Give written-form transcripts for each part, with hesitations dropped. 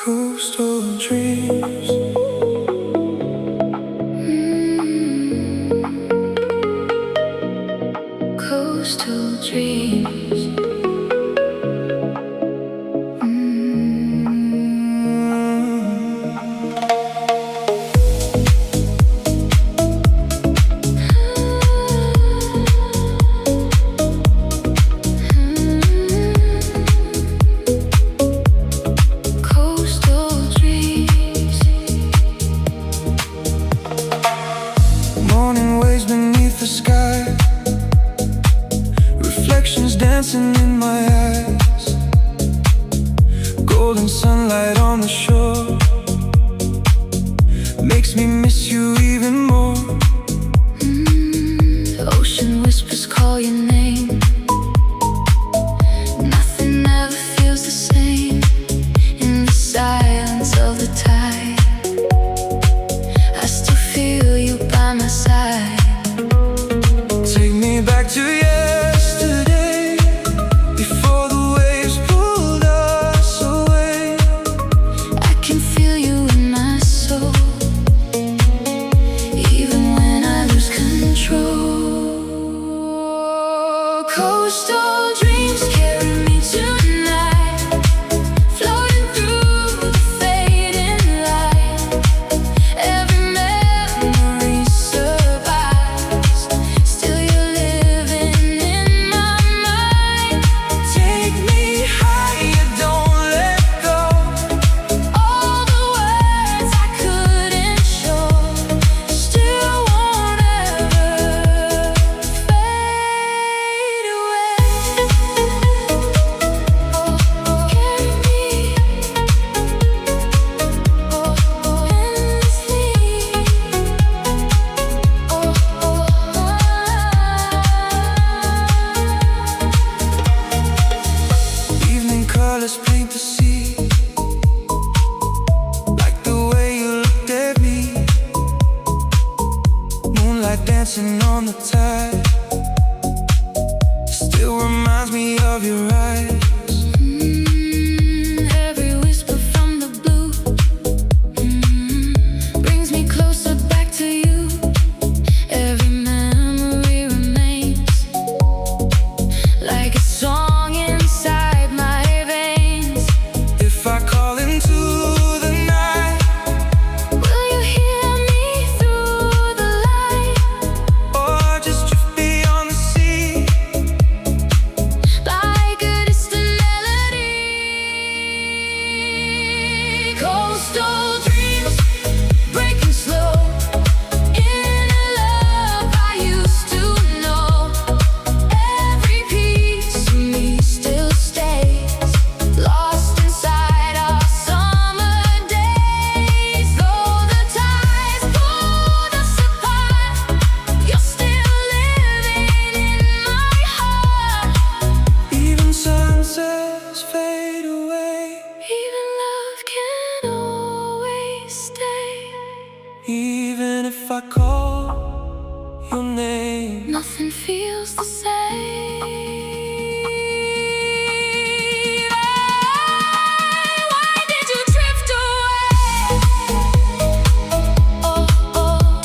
Coastal dreams. Coastal dreams. Dancing in my eyes, golden sunlight on the shore makes me miss you even more. The ocean whispers call your name. Nothing ever feels the same in the silence of the tide. I still feel you by my side. Take me back to yesterday, before the waves pulled us away. I can feel you in my soul, even when I lose control. Coastal dreams carry me tonight, floating through the fading light. Every memory survives, still you're living in my mind. Take me higher, don't let go. All the words I couldn't show still won't ever fade away. Carry me endlessly. Evening colors paint the sea, like the way you looked at me. Moonlight dancing on the tide still reminds me of your eyes. Every whisper from the blue brings me closer back to you. Every memory remains like a song inside my veins. If I call into the night, will you hear me through the light? Or just drift beyond the sea, like a distant melody? Coastal dreams breaking slow in a love I used to know. Every piece of me still stays lost inside our summer days. Though the tides pulled us apart, you're still living in my heart. Even sunsets fade away, even love can always stay. Even if I call your name, nothing feels the same. Why did you drift away?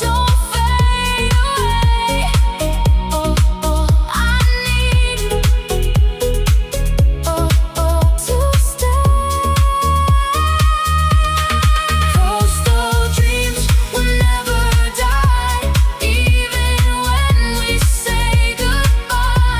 Don't fade away. I need you to stay. Coastal dreams will never die, even when we say goodbye.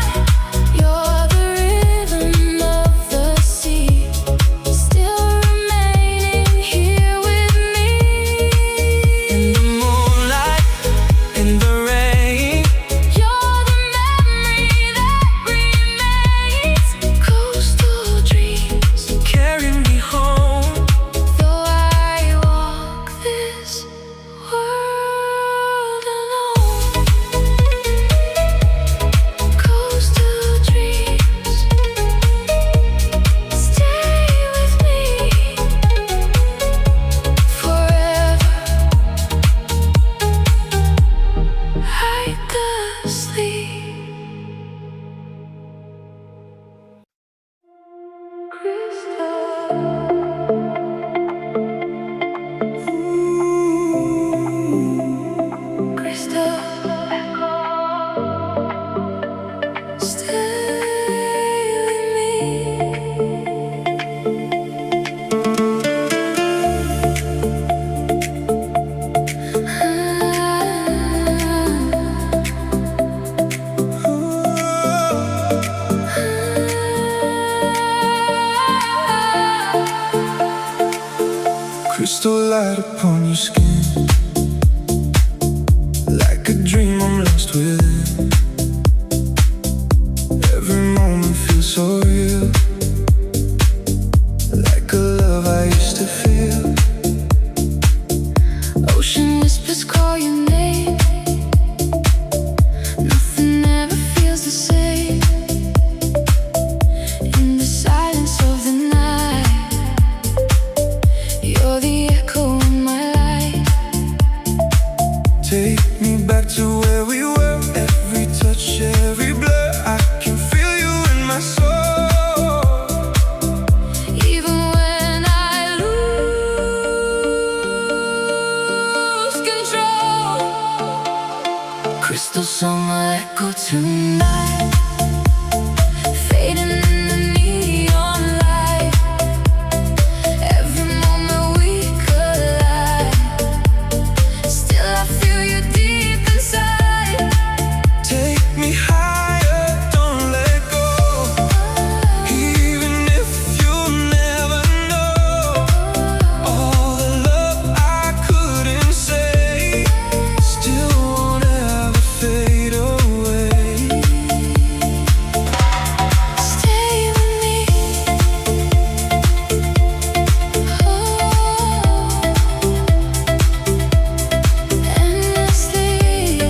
Crystal light upon your skin, like a dream I'm lost within. Every moment feels so real, like a love I used to feel. Ocean whispers call your name. Nothing ever feels the same. In the silence of the night, you're the echo in my life. Take me back to where we were. Every touch, every blur, I can feel you in my soul. Even when I lose control, crystal summer echo tonight, fading in the neon light. Every moment we collide, still I feel you deep inside. Take me higher, don't let go. Even if you never know all the love I couldn't say, still won't ever fade away. Stay with me, oh, endlessly.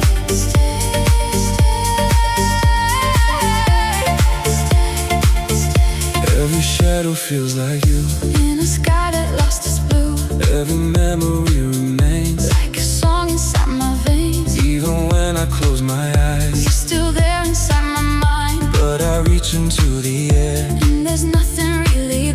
Every shadow feels like you. In a sky that lost its blue, Every memory remains. like a song inside my veins. Even when I close my eyes, You're still there inside my mind, but I reach into the air. and there's nothing really